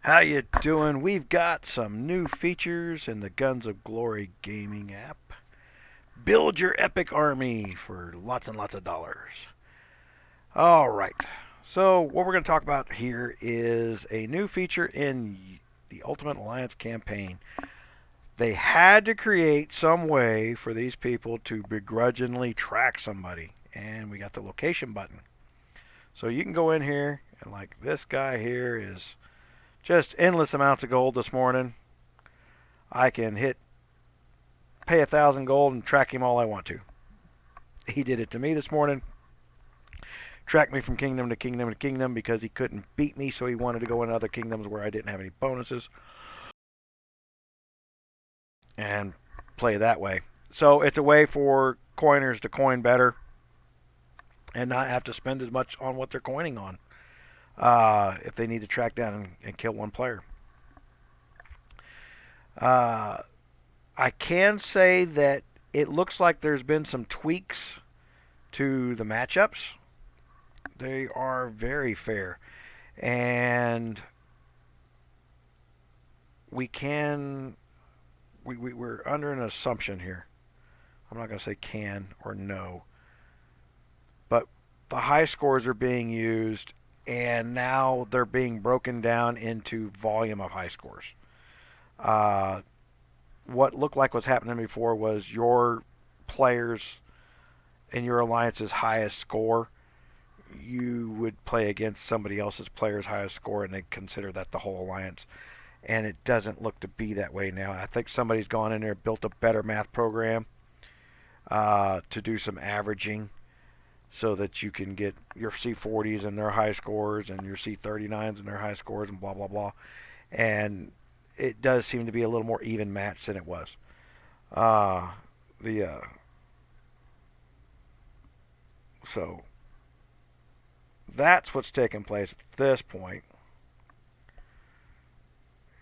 How you doing? We've got some new features in the Guns of Glory gaming app. Build your epic army for lots and lots of dollars. All right. So what we're going to talk about here is a new feature in the Ultimate Alliance campaign. They had to create some way for these people to begrudgingly track somebody, and we got the location button. So you can go in here, and like this guy here is just endless amounts of gold this morning. I can pay 1,000 gold and track him all I want to. He did it to me this morning. Tracked me from kingdom to kingdom to kingdom because he couldn't beat me, so he wanted to go in other kingdoms where I didn't have any bonuses and play that way. So it's a way for coiners to coin better and not have to spend as much on what they're coining on if they need to track down and kill one player. I can say that it looks like there's been some tweaks to the matchups. They are very fair. And we're under an assumption here. I'm not going to say can or no. But the high scores are being used, and now they're being broken down into volume of high scores. What looked like was happening before was your players in your alliance's highest score, you would play against somebody else's player's highest score, and they'd consider that the whole alliance. And it doesn't look to be that way now. I think somebody's gone in there, built a better math program to do some averaging so that you can get your C40s and their high scores and your C39s and their high scores and blah, blah, blah. And it does seem to be a little more even matched than it was. So that's what's taking place at this point.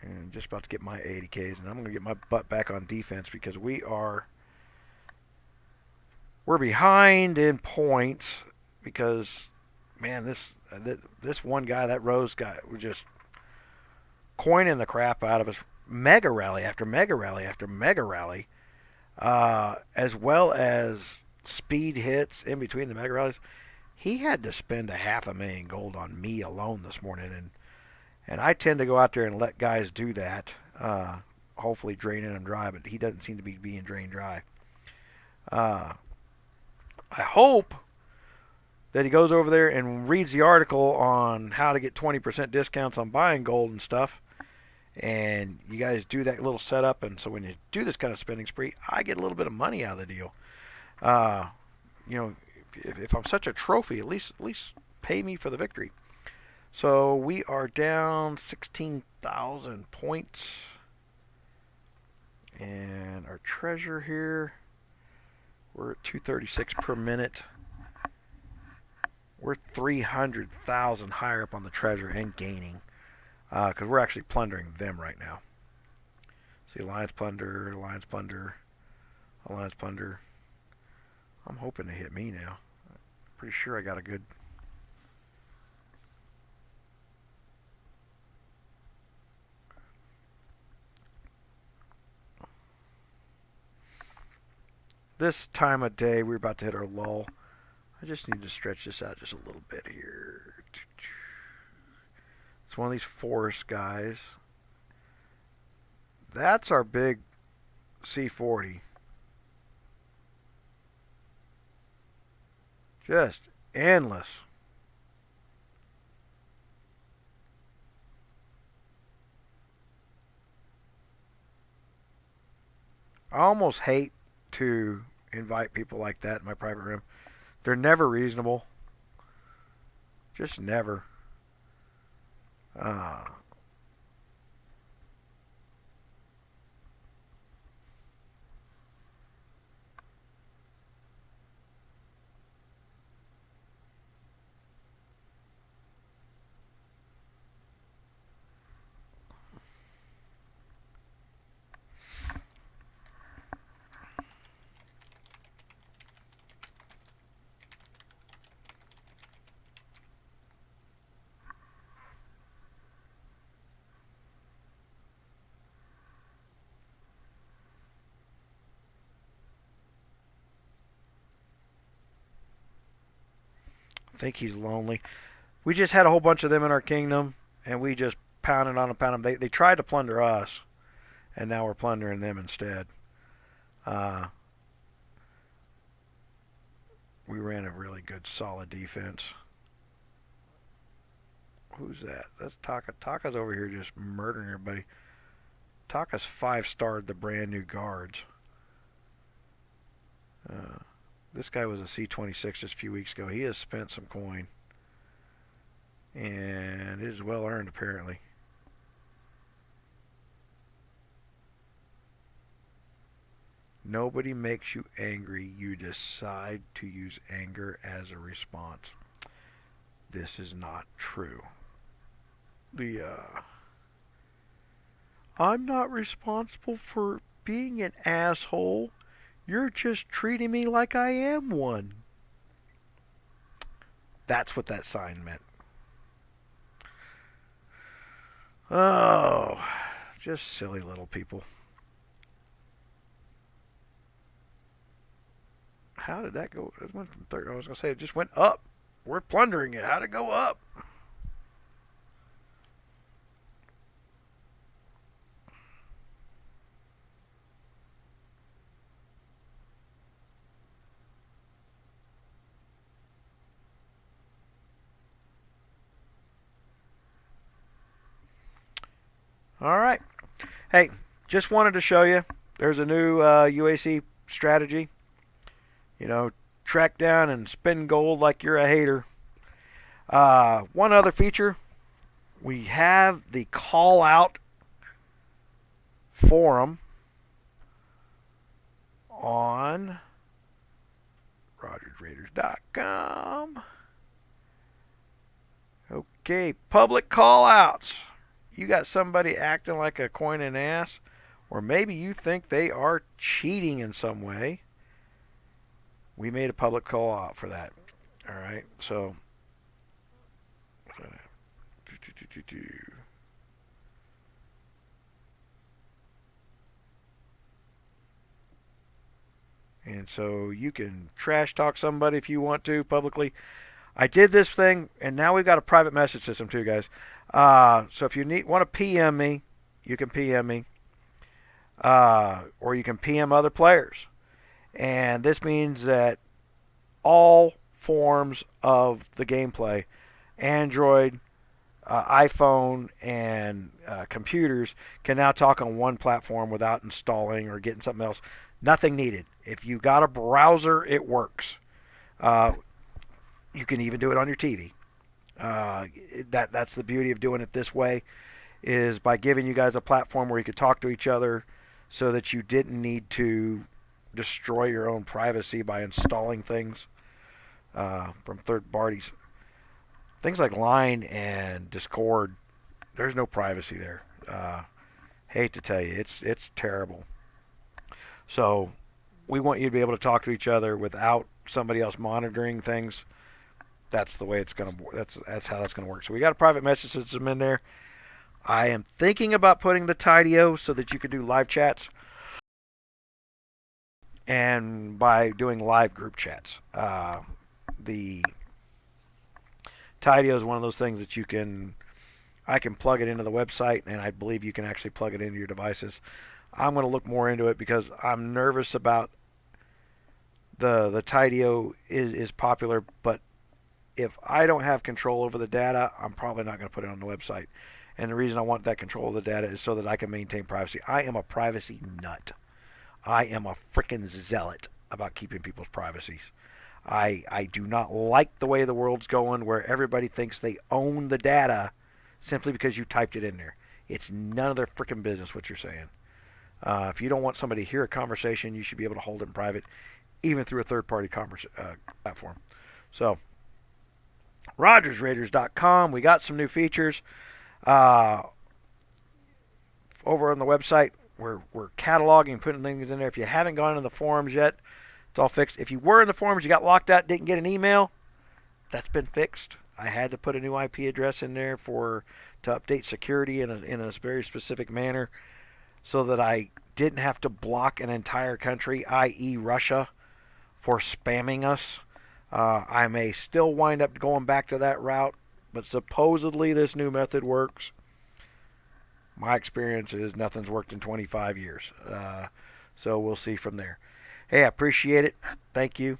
And just about to get my 80Ks, and I'm going to get my butt back on defense because we're behind in points because, man, this one guy, that Rose guy, was just coining the crap out of us. Mega rally after mega rally after mega rally, as well as speed hits in between the mega rallies. He had to spend 500,000 gold on me alone this morning, and I tend to go out there and let guys do that, hopefully draining them dry, but he doesn't seem to be being drained dry. I hope that he goes over there and reads the article on how to get 20% discounts on buying gold and stuff, and you guys do that little setup, and so when you do this kind of spending spree, I get a little bit of money out of the deal. If I'm such a trophy, at least pay me for the victory. So we are down 16,000 points. And our treasure here, we're at 236 per minute. We're 300,000 higher up on the treasure and gaining. Because we're actually plundering them right now. See, Alliance Plunder, Alliance Plunder, Alliance Plunder. I'm hoping to hit me now. Pretty sure I got a good... This time of day, we're about to hit our lull. I just need to stretch this out just a little bit here. It's one of these forest guys. That's our big C40. Just endless. I almost hate to invite people like that in my private room. They're never reasonable. Just never. think he's lonely. We just had a whole bunch of them in our kingdom, and we just pounded on them. They tried to plunder us, and now we're plundering them instead. We ran a really good, solid defense. Who's that? That's 𝗨𝘂𝗏. 𝗨𝘂𝗏's over here just murdering everybody. 𝗨𝘂𝗏's 5-starred the brand new guards. This guy was a C26 just a few weeks ago. He has spent some coin. And it is well earned, apparently. Nobody makes you angry. You decide to use anger as a response. This is not true. I'm not responsible for being an asshole. You're just treating me like I am one. That's what that sign meant. Oh, just silly little people. How did that go? It went from 30. I was going to say it just went up. We're plundering it. How'd it go up? All right. Hey, just wanted to show you. There's a new UAC strategy. You know, track down and spend gold like you're a hater. One other feature. We have the call out forum on RogersRaiders.com. Okay, public call outs. You got somebody acting like a coin and ass, or maybe you think they are cheating in some way. We made a public call out for that. All right, so and so you can trash talk somebody if you want to publicly. I did this thing, and now we've got a private message system too, guys. So if you want to PM me, you can PM me, or you can PM other players. And this means that all forms of the gameplay, Android, iPhone, and computers, can now talk on one platform without installing or getting something else. Nothing needed. If you got a browser, it works. You can even do it on your TV. That's the beauty of doing it this way, is by giving you guys a platform where you could talk to each other, so that you didn't need to destroy your own privacy by installing things from third parties. Things like Line and Discord, there's no privacy there. Hate to tell you, it's terrible. So we want you to be able to talk to each other without somebody else monitoring things. That's the way it's gonna. That's how that's gonna work. So we got a private message system in there. I am thinking about putting the 𝗙𝘂𝗏 so that you could do live chats, and by doing live group chats. The 𝗙𝘂𝗏 is one of those things that I can plug it into the website, and I believe you can actually plug it into your devices. I'm going to look more into it because I'm nervous about the 𝗙𝘂𝗏 is popular, but if I don't have control over the data, I'm probably not going to put it on the website. And the reason I want that control of the data is so that I can maintain privacy. I am a privacy nut. I am a freaking zealot about keeping people's privacies. I do not like the way the world's going, where everybody thinks they own the data simply because you typed it in there. It's none of their freaking business what you're saying. If you don't want somebody to hear a conversation, you should be able to hold it in private, even through a third-party platform. So, RogersRaiders.com. We got some new features over on the website. We're cataloging, putting things in there. If you haven't gone into the forums yet, it's all fixed. If you were in the forums, you got locked out, didn't get an email, that's been fixed. I had to put a new IP address in there to update security in a very specific manner, so that I didn't have to block an entire country, i.e. Russia, for spamming us. I may still wind up going back to that route, but supposedly this new method works. My experience is nothing's worked in 25 years. So we'll see from there. Hey, I appreciate it. Thank you.